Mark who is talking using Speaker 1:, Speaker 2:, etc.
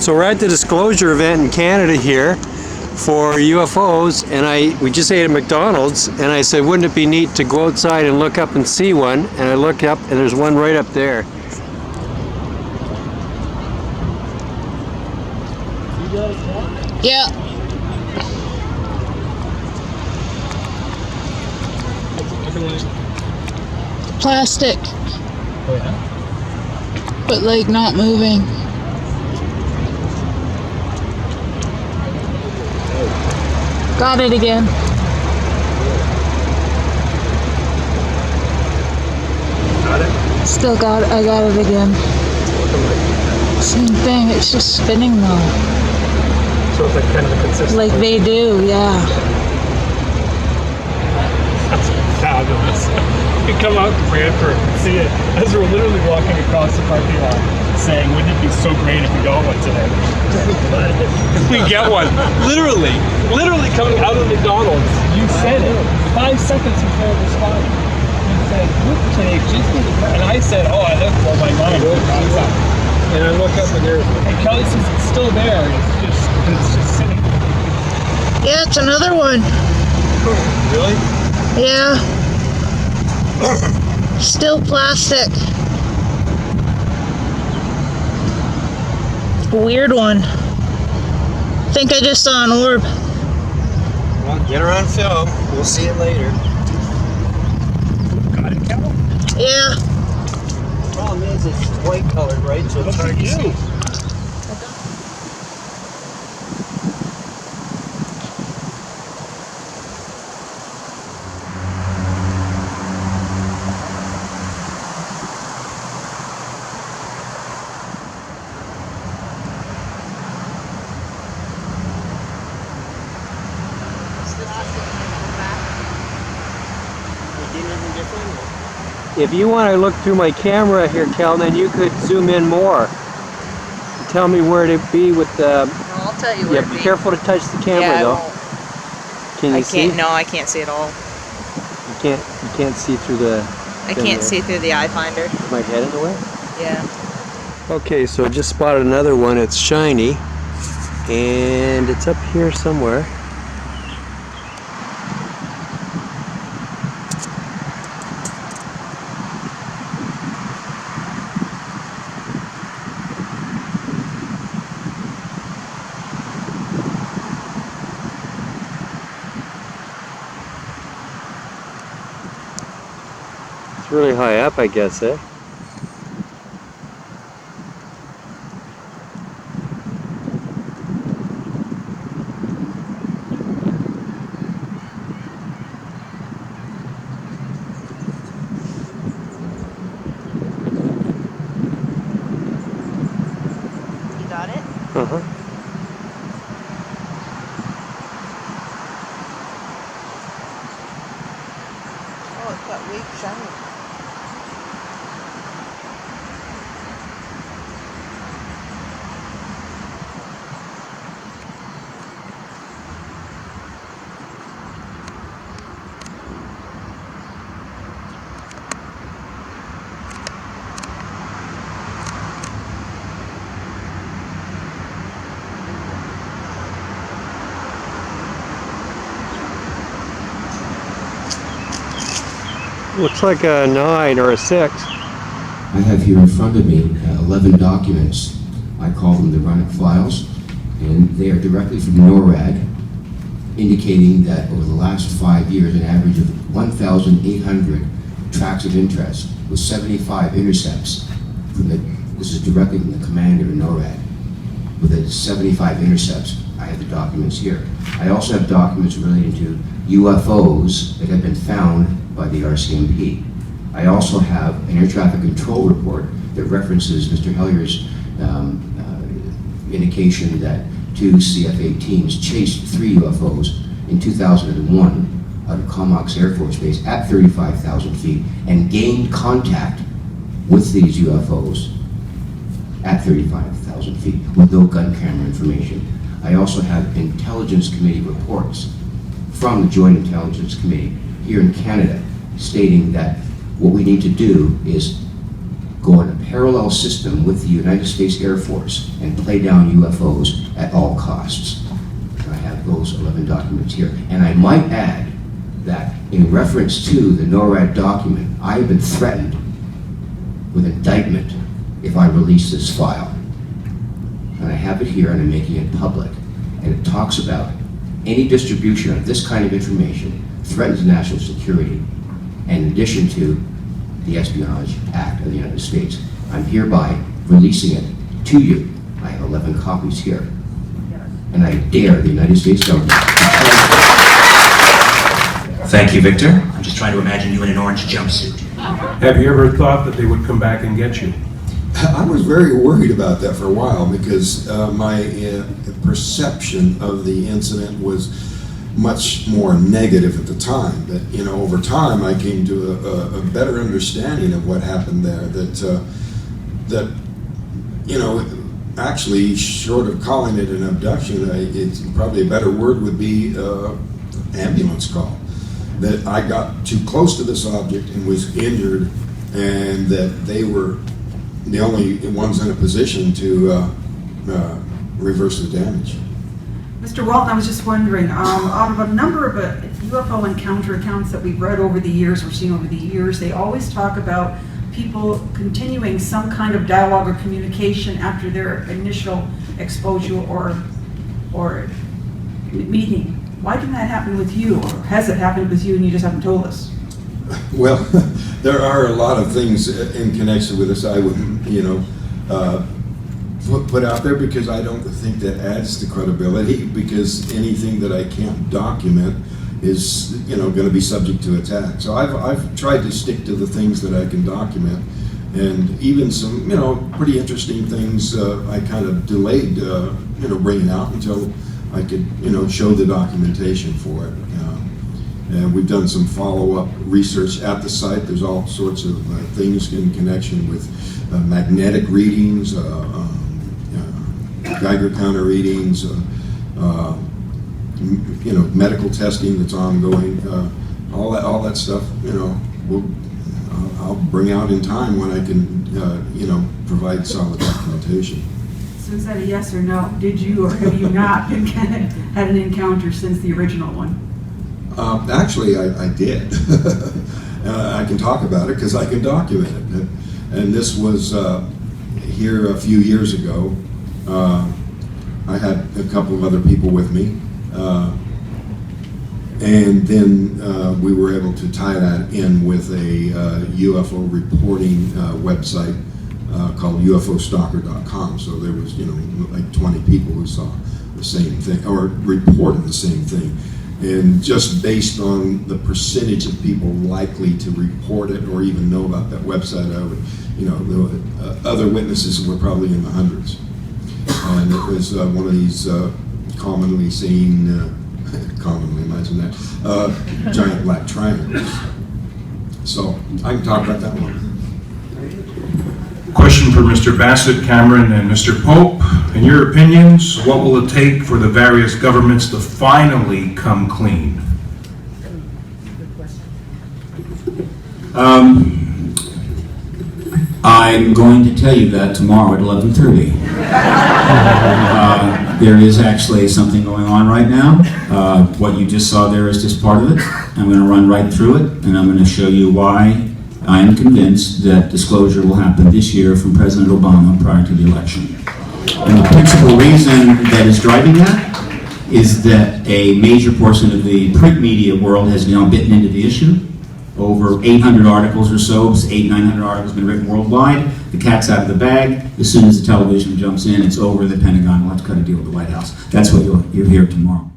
Speaker 1: So we're at the disclosure event in Canada here for UFOs, and we just ate at McDonald's, and I said, wouldn't it be neat to go outside and look up and see one? And I looked up, and there's one right up there.
Speaker 2: Yeah. Plastic.
Speaker 3: Oh yeah?
Speaker 2: But like not moving. Got it again.
Speaker 3: Got it?
Speaker 2: Still got it. I got it again. Same thing. It's just spinning though.
Speaker 3: So it's like kind of a consistent.
Speaker 2: Like they do, yeah.
Speaker 3: That's fabulous. You can come out to Brantford and see it as we're literally walking across the parking lot saying, wouldn't it be so great if we got one today? We get one. Literally coming out of McDonald's. You said it 5 seconds before the spot. You said, take just and I said, oh, I left blow my mind. And I look up and Kelly says it's still there. It's just sitting.
Speaker 2: Yeah, it's another one.
Speaker 3: Really?
Speaker 2: Yeah. Still plastic. Weird one. Think I just saw an orb.
Speaker 1: Well, get her on film. We'll see it later.
Speaker 3: Got it, Cal?
Speaker 2: Yeah.
Speaker 1: The problem is it's white colored, right? So it's hard to see. If you want to look through my camera here, Kel, then you could zoom in more. Tell me where to be with the...
Speaker 4: No, I'll tell you where to be.
Speaker 1: Be careful to touch the camera,
Speaker 4: yeah,
Speaker 1: though.
Speaker 4: I won't.
Speaker 1: Can you see?
Speaker 4: No, I can't see at all.
Speaker 1: You can't see through the...
Speaker 4: I can't see through the eye finder.
Speaker 1: Is my head in the way?
Speaker 4: Yeah.
Speaker 1: Okay, so just spotted another one. It's shiny, and it's up here somewhere. It's really high up, I guess, eh?
Speaker 4: You got it?
Speaker 1: Uh-huh.
Speaker 4: Oh, it's got weak shiny.
Speaker 1: Looks like a 9 or a 6.
Speaker 5: I have here in front of me 11 documents. I call them the Runnock files, and they are directly from NORAD, indicating that over the last 5 years, an average of 1,800 tracks of interest with 75 intercepts. This is directly from the commander in NORAD. With the 75 intercepts, I have the documents here. I also have documents relating to UFOs that have been found by the RCMP. I also have an air traffic control report that references Mr. Hellier's indication that 2 CF-18s chased 3 UFOs in 2001 out of Comox Air Force Base at 35,000 feet and gained contact with these UFOs at 35,000 feet with no gun camera information. I also have Intelligence Committee reports from the Joint Intelligence Committee here in Canada stating that what we need to do is go in a parallel system with the United States Air Force and play down UFOs at all costs. And I have those 11 documents here. And I might add that in reference to the NORAD document, I have been threatened with indictment if I release this file. And I have it here and I'm making it public. And it talks about any distribution of this kind of information threatens national security, in addition to the Espionage Act of the United States. I'm hereby releasing it to you. I have 11 copies here. And I dare the United States government.
Speaker 6: Thank you, Victor. I'm just trying to imagine you in an orange jumpsuit.
Speaker 7: Have you ever thought that they would come back and get you?
Speaker 8: I was very worried about that for a while because my perception of the incident was much more negative at the time. But over time, I came to a better understanding of what happened there. That actually, short of calling it an abduction, it's probably a better word would be ambulance call. That I got too close to this object and was injured, and that they were the only ones in a position to reverse the damage.
Speaker 9: Mr. Walton, I was just wondering, out of a number of UFO encounter accounts that we've read over the years, or seen over the years, they always talk about people continuing some kind of dialogue or communication after their initial exposure or meeting. Why didn't that happen with you, or has it happened with you and you just haven't told us?
Speaker 8: Well, there are a lot of things in connection with this I wouldn't, put out there, because I don't think that adds to credibility, because anything that I can't document is, going to be subject to attack. So I've tried to stick to the things that I can document, and even some, pretty interesting things I kind of delayed, bringing out until I could, show the documentation for it. And we've done some follow-up research at the site. There's all sorts of things in connection with magnetic readings, Geiger counter readings, medical testing that's ongoing. All that stuff, I'll bring out in time when I can, provide solid documentation.
Speaker 9: So is that a yes or no? Did you or have you not had an encounter since the original one?
Speaker 8: Actually, I did. I can talk about it because I can document it. And this was here a few years ago. I had a couple of other people with me. And then we were able to tie that in with a UFO reporting website called UFOstalker.com. So there was, like 20 people who saw the same thing or reported the same thing. And just based on the percentage of people likely to report it or even know about that website, I would, the other witnesses were probably in the hundreds. And it was one of these commonly seen, commonly, imagine that, giant black triangles. So I can talk about that one.
Speaker 7: Question for Mr. Bassett, Cameron, and Mr. Pope. In your opinions, what will it take for the various governments to finally come clean?
Speaker 10: I'm going to tell you that tomorrow at 11:30. There is actually something going on right now. What you just saw there is just part of it. I'm going to run right through it, and I'm going to show you why I am convinced that disclosure will happen this year from President Obama prior to the election. And the principal reason that is driving that is that a major portion of the print media world has now bitten into the issue. Over 800 articles or so, 900 articles have been written worldwide. The cat's out of the bag. As soon as the television jumps in, it's over. The Pentagon will have to cut a deal with the White House. That's what you'll hear tomorrow.